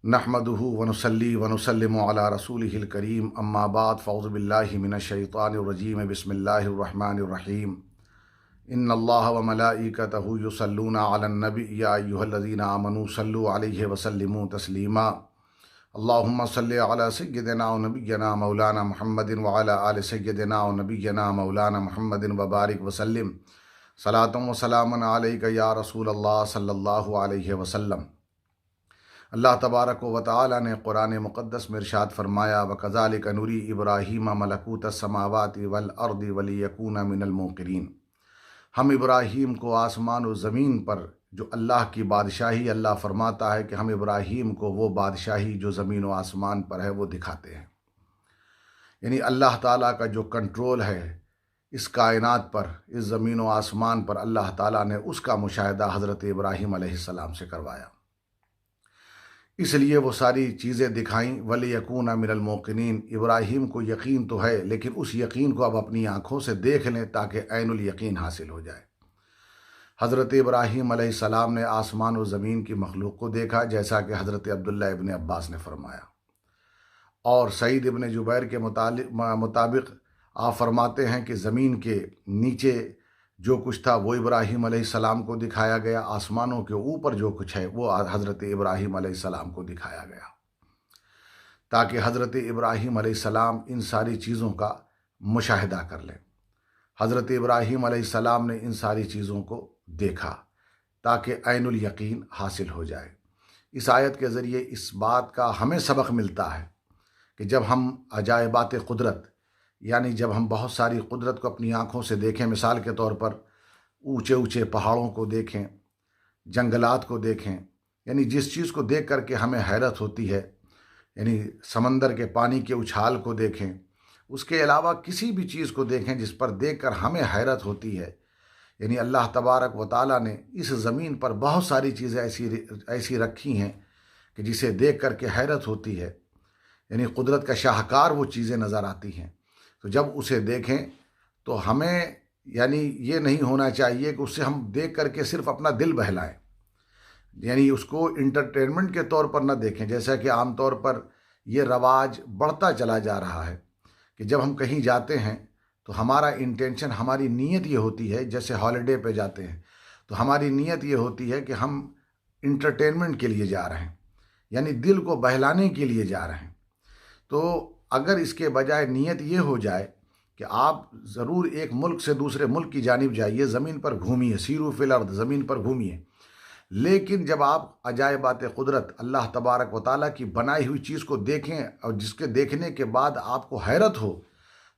نحمدہ ونصلی ونسلم علی رسولہ الکریم اما بعد فاعوذ باللہ من الشیطان الرجیم بسم اللہ الرحمن الرحیم ان اللہ وملائکتہ یصلون علی النبی یا ایھا الذین آمنوا صلوا علیہ وسلموا تسلیما اللہم صلی علی سیدنا و نبینا مولانا محمد وعلی آل سیدنا و نبینا مولانا محمد وبارک وسلم صلاۃ و سلام علیک یا رسول اللہ صلی اللہ علیہ وسلم۔ اللہ تبارک و تعالی نے قرآن مقدس میں ارشاد فرمایا وَكَذَلِكَ نُرِي إِبْرَاهِيمَ مَلَكُوتَ السَّمَاوَاتِ وَالْأَرْضِ وَلِيَكُونَ مِنَ الْمُوقِنِينَ۔ ہم ابراہیم کو آسمان و زمین پر جو اللہ کی بادشاہی، اللہ فرماتا ہے کہ ہم ابراہیم کو وہ بادشاہی جو زمین و آسمان پر ہے وہ دکھاتے ہیں، یعنی اللہ تعالیٰ کا جو کنٹرول ہے اس کائنات پر، اس زمین و آسمان پر، اللہ تعالیٰ نے اس کا مشاہدہ حضرت ابراہیم علیہ السلام سے کروایا، اس لیے وہ ساری چیزیں دکھائیں۔ وَلِيَكُونَ مِنَ الْمُوقِنِينَ، ابراہیم کو یقین تو ہے لیکن اس یقین کو اب اپنی آنکھوں سے دیکھ لیں تاکہ عین الیقین حاصل ہو جائے۔ حضرت ابراہیم علیہ السلام نے آسمان و زمین کی مخلوق کو دیکھا، جیسا کہ حضرت عبداللہ ابن عباس نے فرمایا، اور سعید ابن جبیر کے مطابق آپ فرماتے ہیں کہ زمین کے نیچے جو کچھ تھا وہ ابراہیم علیہ السلام کو دکھایا گیا، آسمانوں کے اوپر جو کچھ ہے وہ حضرت ابراہیم علیہ السلام کو دکھایا گیا، تاکہ حضرت ابراہیم علیہ السلام ان ساری چیزوں کا مشاہدہ کر لیں۔ حضرت ابراہیم علیہ السلام نے ان ساری چیزوں کو دیکھا تاکہ عین الیقین حاصل ہو جائے۔ اس آیت کے ذریعے اس بات کا ہمیں سبق ملتا ہے کہ جب ہم عجائبات قدرت، یعنی جب ہم بہت ساری قدرت کو اپنی آنکھوں سے دیکھیں، مثال کے طور پر اونچے اونچے پہاڑوں کو دیکھیں، جنگلات کو دیکھیں، یعنی جس چیز کو دیکھ کر کے ہمیں حیرت ہوتی ہے، یعنی سمندر کے پانی کے اچھال کو دیکھیں، اس کے علاوہ کسی بھی چیز کو دیکھیں جس پر دیکھ کر ہمیں حیرت ہوتی ہے، یعنی اللہ تبارک و تعالیٰ نے اس زمین پر بہت ساری چیزیں ایسی رکھی ہیں کہ جسے دیکھ کر کے حیرت ہوتی ہے، یعنی قدرت کا شاہکار وہ چیزیں نظر آتی ہیں۔ تو جب اسے دیکھیں تو ہمیں یعنی یہ نہیں ہونا چاہیے کہ اسے ہم دیکھ کر کے صرف اپنا دل بہلائیں، یعنی اس کو انٹرٹینمنٹ کے طور پر نہ دیکھیں، جیسا کہ عام طور پر یہ رواج بڑھتا چلا جا رہا ہے کہ جب ہم کہیں جاتے ہیں تو ہمارا انٹینشن، ہماری نیت یہ ہوتی ہے، جیسے ہالیڈے پہ جاتے ہیں تو ہماری نیت یہ ہوتی ہے کہ ہم انٹرٹینمنٹ کے لیے جا رہے ہیں، یعنی دل کو بہلانے کے لیے جا رہے ہیں۔ تو اگر اس کے بجائے نیت یہ ہو جائے کہ آپ ضرور ایک ملک سے دوسرے ملک کی جانب جائیے، زمین پر گھومیے، سیروا فی الارض، زمین پر گھومیے، لیکن جب آپ عجائبات قدرت، اللہ تبارک و تعالیٰ کی بنائی ہوئی چیز کو دیکھیں اور جس کے دیکھنے کے بعد آپ کو حیرت ہو،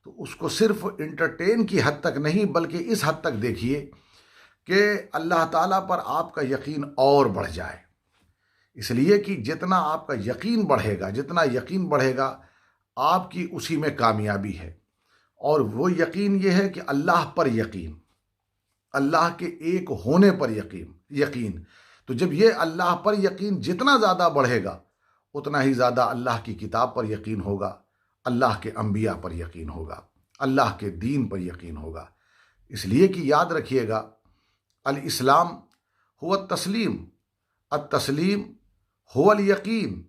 تو اس کو صرف انٹرٹین کی حد تک نہیں بلکہ اس حد تک دیکھیے کہ اللہ تعالیٰ پر آپ کا یقین اور بڑھ جائے، اس لیے کہ جتنا آپ کا یقین بڑھے گا، جتنا یقین بڑھے گا آپ کی اسی میں کامیابی ہے، اور وہ یقین یہ ہے کہ اللہ پر یقین، اللہ کے ایک ہونے پر یقین۔ تو جب یہ اللہ پر یقین جتنا زیادہ بڑھے گا اتنا ہی زیادہ اللہ کی کتاب پر یقین ہوگا، اللہ کے انبیاء پر یقین ہوگا، اللہ کے دین پر یقین ہوگا۔ اس لیے کہ یاد رکھیے گا، الاسلام هو التسلیم، التسلیم هو الیقین،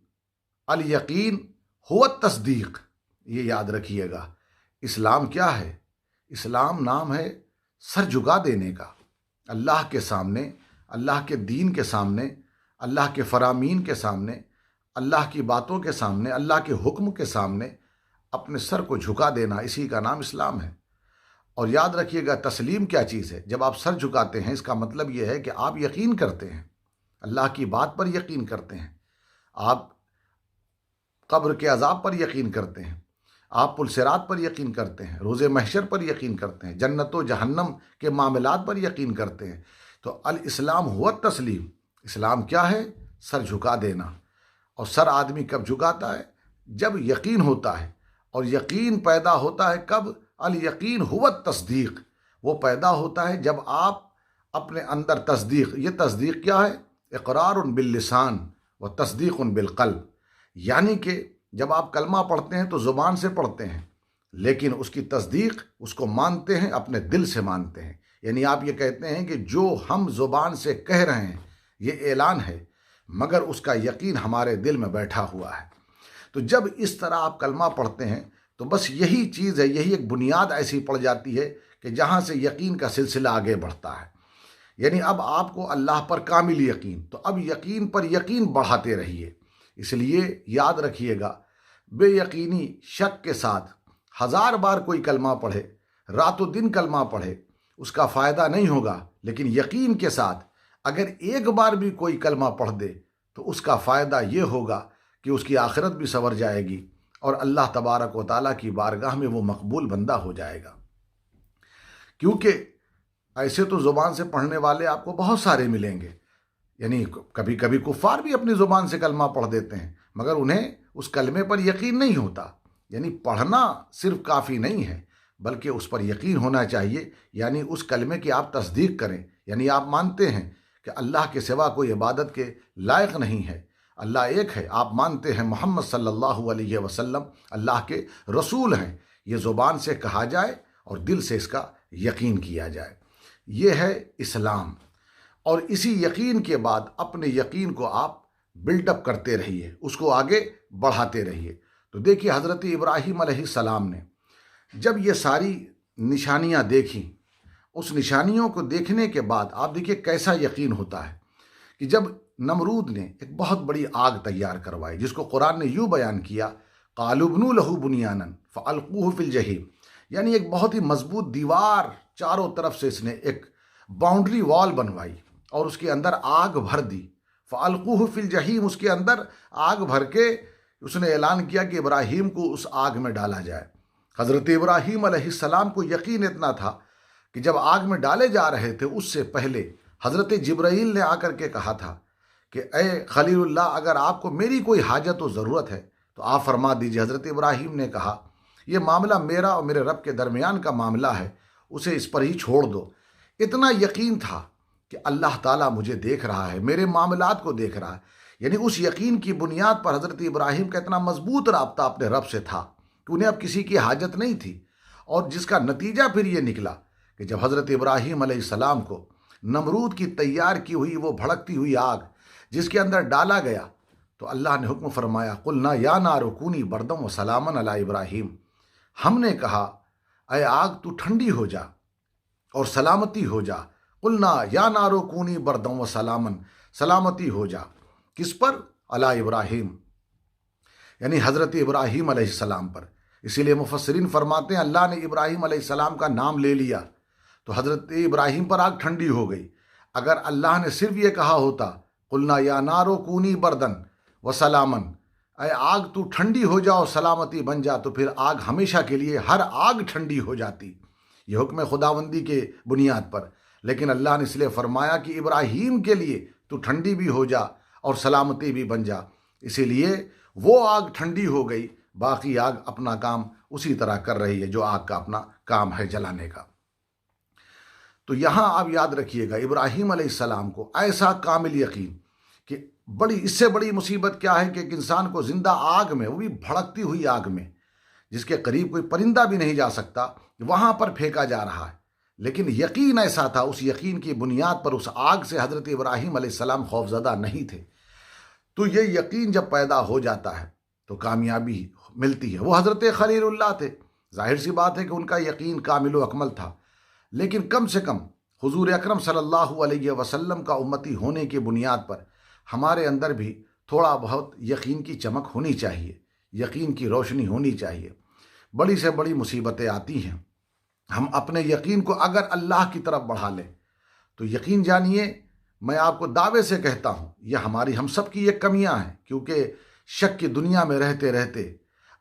الیقین هو التصدیق۔ یہ یاد رکھیے گا، اسلام کیا ہے؟ اسلام نام ہے سر جھکا دینے کا، اللہ کے سامنے، اللہ کے دین کے سامنے، اللہ کے فرامین کے سامنے، اللہ کی باتوں کے سامنے، اللہ کے حکم کے سامنے اپنے سر کو جھکا دینا، اسی کا نام اسلام ہے۔ اور یاد رکھیے گا، تسلیم کیا چیز ہے؟ جب آپ سر جھکاتے ہیں اس کا مطلب یہ ہے کہ آپ یقین کرتے ہیں، اللہ کی بات پر یقین کرتے ہیں، آپ قبر کے عذاب پر یقین کرتے ہیں، آپ پلصراط پر یقین کرتے ہیں، روز محشر پر یقین کرتے ہیں، جنت و جہنم کے معاملات پر یقین کرتے ہیں۔ تو الاسلام هو التسلیم، اسلام کیا ہے؟ سر جھکا دینا۔ اور سر آدمی کب جھکاتا ہے؟ جب یقین ہوتا ہے، اور یقین پیدا ہوتا ہے کب؟ الیقین هو التصدیق، وہ پیدا ہوتا ہے جب آپ اپنے اندر تصدیق، یہ تصدیق کیا ہے؟ اقرار باللسان و تصدیق بالقلب، یعنی کہ جب آپ کلمہ پڑھتے ہیں تو زبان سے پڑھتے ہیں لیکن اس کی تصدیق، اس کو مانتے ہیں، اپنے دل سے مانتے ہیں، یعنی آپ یہ کہتے ہیں کہ جو ہم زبان سے کہہ رہے ہیں یہ اعلان ہے، مگر اس کا یقین ہمارے دل میں بیٹھا ہوا ہے۔ تو جب اس طرح آپ کلمہ پڑھتے ہیں تو بس یہی چیز ہے، یہی ایک بنیاد ایسی پڑ جاتی ہے کہ جہاں سے یقین کا سلسلہ آگے بڑھتا ہے۔ یعنی اب آپ کو اللہ پر کامل یقین، تو اب یقین پر یقین بڑھاتے رہیے۔ اس لیے یاد رکھیے گا، بے یقینی شک کے ساتھ 1000 بار کوئی کلمہ پڑھے، رات و دن کلمہ پڑھے، اس کا فائدہ نہیں ہوگا۔ لیکن یقین کے ساتھ اگر ایک بار بھی کوئی کلمہ پڑھ دے تو اس کا فائدہ یہ ہوگا کہ اس کی آخرت بھی سنور جائے گی اور اللہ تبارک و تعالیٰ کی بارگاہ میں وہ مقبول بندہ ہو جائے گا۔ کیونکہ ایسے تو زبان سے پڑھنے والے آپ کو بہت سارے ملیں گے، یعنی کبھی کبھی کفار بھی اپنی زبان سے کلمہ پڑھ دیتے ہیں، مگر انہیں اس کلمے پر یقین نہیں ہوتا۔ یعنی پڑھنا صرف کافی نہیں ہے، بلکہ اس پر یقین ہونا چاہیے، یعنی اس کلمے کی آپ تصدیق کریں، یعنی آپ مانتے ہیں کہ اللہ کے سوا کوئی عبادت کے لائق نہیں ہے، اللہ ایک ہے، آپ مانتے ہیں محمد صلی اللہ علیہ وسلم اللہ کے رسول ہیں۔ یہ زبان سے کہا جائے اور دل سے اس کا یقین کیا جائے، یہ ہے اسلام۔ اور اسی یقین کے بعد اپنے یقین کو آپ بلڈ اپ کرتے رہیے، اس کو آگے بڑھاتے رہیے۔ تو دیکھیے حضرت ابراہیم علیہ السلام نے جب یہ ساری نشانیاں دیکھیں، اس نشانیوں کو دیکھنے کے بعد آپ دیکھیے کیسا یقین ہوتا ہے کہ جب نمرود نے ایک بہت بڑی آگ تیار کروائی، جس کو قرآن نے یوں بیان کیا، قالوا ابنوا لہ بنیانا فالقوہ فی الجحیم، یعنی ایک بہت ہی مضبوط دیوار چاروں طرف سے اس نے ایک باؤنڈری وال بنوائی اور اس کے اندر آگ بھر دی، فالقوہ فی الجحیم، اس کے اندر آگ بھر کے اس نے اعلان کیا کہ ابراہیم کو اس آگ میں ڈالا جائے۔ حضرت ابراہیم علیہ السلام کو یقین اتنا تھا کہ جب آگ میں ڈالے جا رہے تھے اس سے پہلے حضرت جبرائیل نے آ کر کے کہا تھا کہ اے خلیل اللہ، اگر آپ کو میری کوئی حاجت و ضرورت ہے تو آپ فرما دیجیے۔ حضرت ابراہیم نے کہا یہ معاملہ میرا اور میرے رب کے درمیان کا معاملہ ہے، اسے اس پر ہی چھوڑ دو۔ اتنا یقین تھا کہ اللہ تعالیٰ مجھے دیکھ رہا ہے، میرے معاملات کو دیکھ رہا ہے۔ یعنی اس یقین کی بنیاد پر حضرت ابراہیم کا اتنا مضبوط رابطہ اپنے رب سے تھا کہ انہیں اب کسی کی حاجت نہیں تھی، اور جس کا نتیجہ پھر یہ نکلا کہ جب حضرت ابراہیم علیہ السلام کو نمرود کی تیار کی ہوئی وہ بھڑکتی ہوئی آگ جس کے اندر ڈالا گیا، تو اللہ نے حکم فرمایا قلنا یا نار کونی بردم و سلاما علی ابراہیم، ہم نے کہا اے آگ تو ٹھنڈی ہو جا اور سلامتی ہو جا، قلنا یا نار کونی بردم و سلاما، سلامتی ہو جا کس پر؟ علی ابراہیم، یعنی حضرت ابراہیم علیہ السلام پر۔ اسی لیے مفسرین فرماتے ہیں اللہ نے ابراہیم علیہ السلام کا نام لے لیا تو حضرت ابراہیم پر آگ ٹھنڈی ہو گئی۔ اگر اللہ نے صرف یہ کہا ہوتا قلنا یا نارو کونی بردن و سلامن، اے آگ تو ٹھنڈی ہو جا اور سلامتی بن جا، تو پھر آگ ہمیشہ کے لیے ہر آگ ٹھنڈی ہو جاتی، یہ حکم خداوندی کے بنیاد پر۔ لیکن اللہ نے اس لیے فرمایا کہ ابراہیم کے لیے تو ٹھنڈی بھی ہو جا اور سلامتی بھی بن جا، اسی لیے وہ آگ ٹھنڈی ہو گئی، باقی آگ اپنا کام اسی طرح کر رہی ہے جو آگ کا اپنا کام ہے جلانے کا۔ تو یہاں آپ یاد رکھیے گا ابراہیم علیہ السلام کو ایسا کامل یقین کہ اس سے بڑی مصیبت کیا ہے کہ ایک انسان کو زندہ آگ میں، وہ بھی بھڑکتی ہوئی آگ میں جس کے قریب کوئی پرندہ بھی نہیں جا سکتا، وہاں پر پھینکا جا رہا ہے، لیکن یقین ایسا تھا، اس یقین کی بنیاد پر اس آگ سے حضرت ابراہیم علیہ السلام خوفزدہ نہیں تھے۔ تو یہ یقین جب پیدا ہو جاتا ہے تو کامیابی ملتی ہے۔ وہ حضرت خلیل اللہ تھے، ظاہر سی بات ہے کہ ان کا یقین کامل و اکمل تھا، لیکن کم سے کم حضور اکرم صلی اللہ علیہ وسلم کا امتی ہونے کی بنیاد پر ہمارے اندر بھی تھوڑا بہت یقین کی چمک ہونی چاہیے، یقین کی روشنی ہونی چاہیے۔ بڑی سے بڑی مصیبتیں آتی ہیں، ہم اپنے یقین کو اگر اللہ کی طرف بڑھا لیں تو یقین جانیے، میں آپ کو دعوے سے کہتا ہوں یہ ہم سب کی یہ کمیاں ہیں، کیونکہ شک کی دنیا میں رہتے رہتے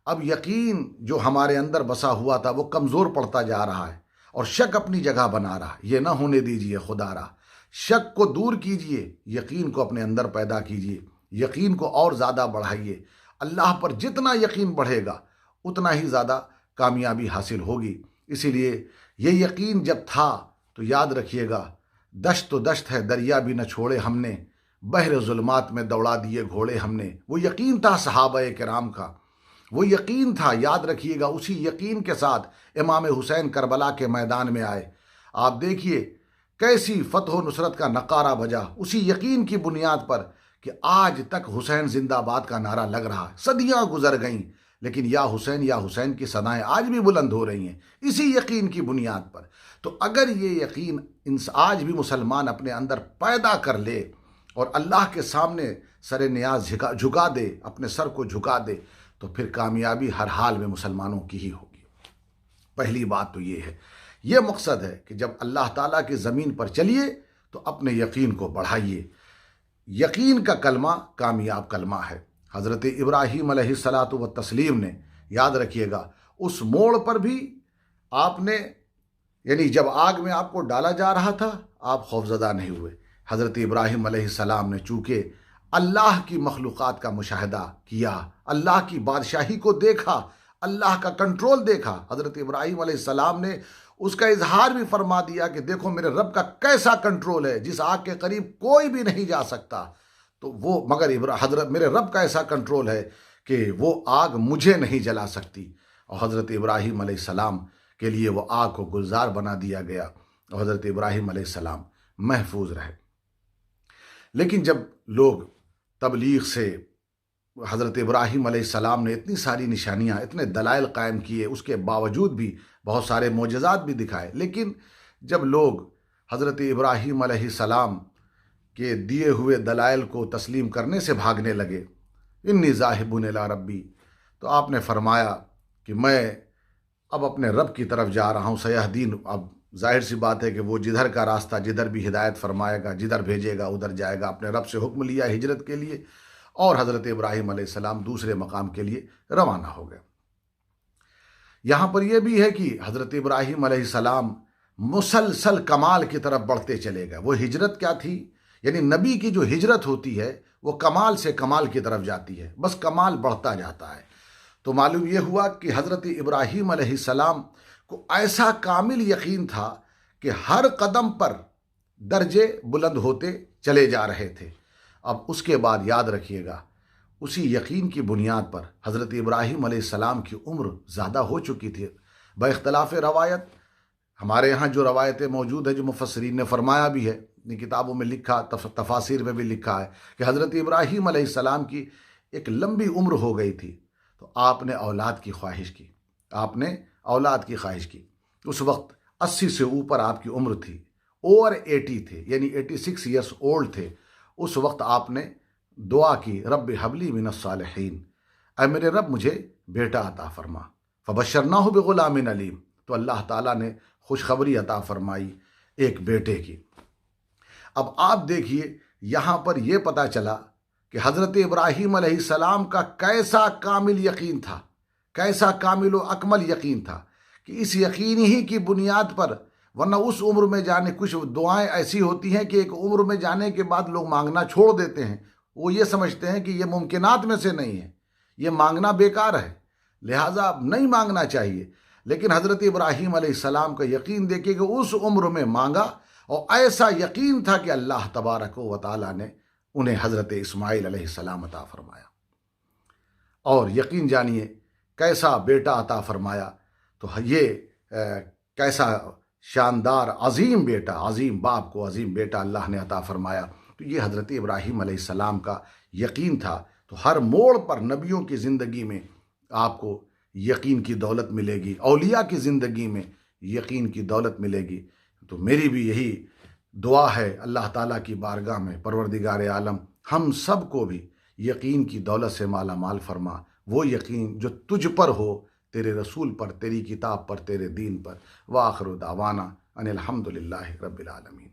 اب یقین جو ہمارے اندر بسا ہوا تھا وہ کمزور پڑتا جا رہا ہے اور شک اپنی جگہ بنا رہا ہے۔ یہ نہ ہونے دیجئے خدا را، شک کو دور کیجئے، یقین کو اپنے اندر پیدا کیجئے، یقین کو اور زیادہ بڑھائیے۔ اللہ پر جتنا یقین بڑھے گا اتنا ہی زیادہ کامیابی حاصل ہوگی۔ اسی لیے یہ یقین جب تھا تو یاد رکھیے گا، دشت تو دشت ہے دریا بھی نہ چھوڑے ہم نے، بحر ظلمات میں دوڑا دیے گھوڑے ہم نے۔ وہ یقین تھا صحابہ کرام کا، وہ یقین تھا، یاد رکھیے گا۔ اسی یقین کے ساتھ امام حسین کربلا کے میدان میں آئے، آپ دیکھیے کیسی فتح و نصرت کا نعرہ بجا، اسی یقین کی بنیاد پر کہ آج تک حسین زندہ باد کا نعرہ لگ رہا ہے، صدیاں گزر گئیں لیکن یا حسین کی صدائیں آج بھی بلند ہو رہی ہیں اسی یقین کی بنیاد پر۔ تو اگر یہ یقین آج بھی مسلمان اپنے اندر پیدا کر لے اور اللہ کے سامنے سر نیاز جھکا دے، اپنے سر کو جھکا دے، تو پھر کامیابی ہر حال میں مسلمانوں کی ہی ہوگی۔ پہلی بات تو یہ ہے، یہ مقصد ہے کہ جب اللہ تعالیٰ کی زمین پر چلیے تو اپنے یقین کو بڑھائیے۔ یقین کا کلمہ کامیاب کلمہ ہے۔ حضرت ابراہیم علیہ الصلاۃ والتسلیم نے، یاد رکھیے گا، اس موڑ پر بھی آپ نے، یعنی جب آگ میں آپ کو ڈالا جا رہا تھا آپ خوفزدہ نہیں ہوئے۔ حضرت ابراہیم علیہ السلام نے چونکہ اللہ کی مخلوقات کا مشاہدہ کیا، اللہ کی بادشاہی کو دیکھا، اللہ کا کنٹرول دیکھا، حضرت ابراہیم علیہ السلام نے اس کا اظہار بھی فرما دیا کہ دیکھو میرے رب کا کیسا کنٹرول ہے، جس آگ کے قریب کوئی بھی نہیں جا سکتا، تو وہ مگر حضرت میرے رب کا ایسا کنٹرول ہے کہ وہ آگ مجھے نہیں جلا سکتی، اور حضرت ابراہیم علیہ السلام کے لیے وہ آگ کو گلزار بنا دیا گیا اور حضرت ابراہیم علیہ السلام محفوظ رہے۔ لیکن جب لوگ تبلیغ سے، حضرت ابراہیم علیہ السلام نے اتنی ساری نشانیاں، اتنے دلائل قائم کیے، اس کے باوجود بھی بہت سارے معجزات بھی دکھائے، لیکن جب لوگ حضرت ابراہیم علیہ السلام کے دیے ہوئے دلائل کو تسلیم کرنے سے بھاگنے لگے، انی ذاہب الی ربی، تو آپ نے فرمایا کہ میں اب اپنے رب کی طرف جا رہا ہوں، سیہدین۔ اب ظاہر سی بات ہے کہ وہ جدھر کا راستہ، جدھر بھی ہدایت فرمائے گا، جدھر بھیجے گا ادھر جائے گا۔ اپنے رب سے حکم لیا ہجرت کے لیے، اور حضرت ابراہیم علیہ السلام دوسرے مقام کے لیے روانہ ہو گئے۔ یہاں پر یہ بھی ہے کہ حضرت ابراہیم علیہ السلام مسلسل کمال کی طرف بڑھتے چلے گئے۔ وہ ہجرت کیا تھی؟ یعنی نبی کی جو ہجرت ہوتی ہے وہ کمال سے کمال کی طرف جاتی ہے، بس کمال بڑھتا جاتا ہے۔ تو معلوم یہ ہوا کہ حضرت ابراہیم علیہ السلام کو ایسا کامل یقین تھا کہ ہر قدم پر درجے بلند ہوتے چلے جا رہے تھے۔ اب اس کے بعد یاد رکھیے گا، اسی یقین کی بنیاد پر حضرت ابراہیم علیہ السلام کی عمر زیادہ ہو چکی تھی۔ با اختلاف روایت، ہمارے ہاں جو روایتیں موجود ہیں، جو مفسرین نے فرمایا بھی ہے، کتابوں میں لکھا، تفاسیر میں بھی لکھا ہے کہ حضرت ابراہیم علیہ السلام کی ایک لمبی عمر ہو گئی تھی، تو آپ نے اولاد کی خواہش کی، اس وقت 80 سے اوپر آپ کی عمر تھی، اوور 80 تھے، یعنی 86 ایئرس اولڈ تھے۔ اس وقت آپ نے دعا کی، رب حبلی من الصالحین، اے میرے رب مجھے بیٹا عطا فرما، فبشرناہ بغلام علیم، تو اللہ تعالیٰ نے خوشخبری عطا فرمائی ایک بیٹے کی۔ اب آپ دیکھیے، یہاں پر یہ پتہ چلا کہ حضرت ابراہیم علیہ السلام کا کیسا کامل یقین تھا، کیسا کامل و اکمل یقین تھا، کہ اس یقین ہی کی بنیاد پر، ورنہ اس عمر میں جانے، کچھ دعائیں ایسی ہوتی ہیں کہ ایک عمر میں جانے کے بعد لوگ مانگنا چھوڑ دیتے ہیں، وہ یہ سمجھتے ہیں کہ یہ ممکنات میں سے نہیں ہے، یہ مانگنا بیکار ہے، لہٰذا نہیں مانگنا چاہیے۔ لیکن حضرت ابراہیم علیہ السلام کا یقین دیکھیے کہ اس عمر میں مانگا، اور ایسا یقین تھا کہ اللہ تبارک و تعالیٰ نے انہیں حضرت اسماعیل علیہ السلام عطا فرمایا، اور یقین جانیے کیسا بیٹا عطا فرمایا۔ تو یہ کیسا شاندار عظیم بیٹا، عظیم باپ کو عظیم بیٹا اللہ نے عطا فرمایا۔ تو یہ حضرت ابراہیم علیہ السلام کا یقین تھا۔ تو ہر موڑ پر نبیوں کی زندگی میں آپ کو یقین کی دولت ملے گی، اولیاء کی زندگی میں یقین کی دولت ملے گی۔ تو میری بھی یہی دعا ہے اللہ تعالیٰ کی بارگاہ میں، پروردگار عالم ہم سب کو بھی یقین کی دولت سے مالا مال فرما، وہ یقین جو تجھ پر ہو، تیرے رسول پر، تیری کتاب پر، تیرے دین پر۔ وآخر دعوانا ان الحمد للہ رب العالمین۔